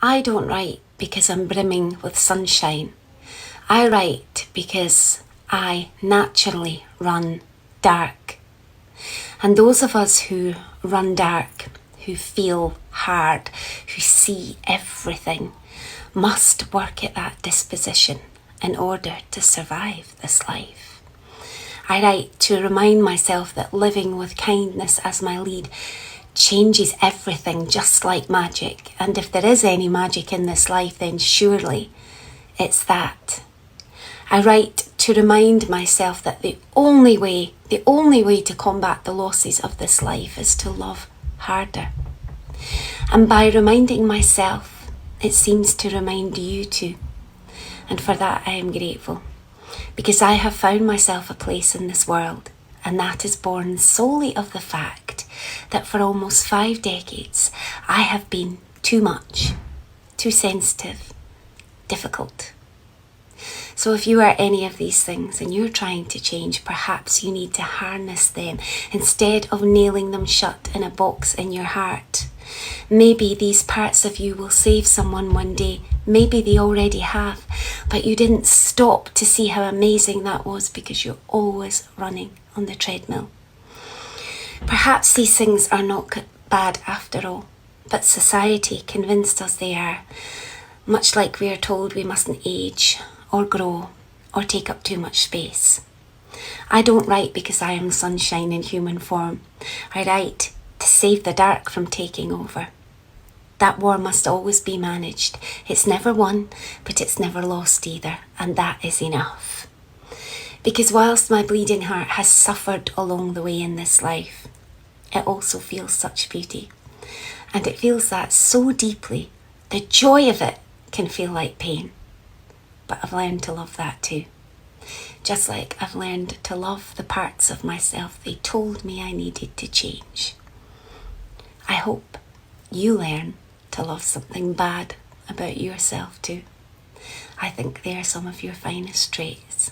I don't write because I'm brimming with sunshine. I write because I naturally run dark. And those of us who run dark, who feel hard, who see everything, must work at that disposition in order to survive this life. I write to remind myself that living with kindness as my lead changes everything just like magic. And if there is any magic in this life, then surely it's that. I write to remind myself that the only way to combat the losses of this life is to love harder. And by reminding myself, it seems to remind you too. And for that I am grateful, because I have found myself a place in this world, and that is born solely of the fact that for almost 5 decades I have been too much, too sensitive, difficult. So if you are any of these things and you're trying to change, perhaps you need to harness them instead of nailing them shut in a box in your heart. Maybe these parts of you will save someone one day. Maybe they already have, but you didn't stop to see how amazing that was because you're always running on the treadmill. Perhaps these things are not bad after all, but society convinced us they are, much like we are told we mustn't age or grow or take up too much space. I don't write because I am sunshine in human form. I write to save the dark from taking over. That war must always be managed. It's never won, but it's never lost either, and that is enough. Because whilst my bleeding heart has suffered along the way in this life, it also feels such beauty. And it feels that so deeply, the joy of it can feel like pain. But I've learned to love that too. Just like I've learned to love the parts of myself they told me I needed to change. I hope you learn to love something bad about yourself too. I think they are some of your finest traits.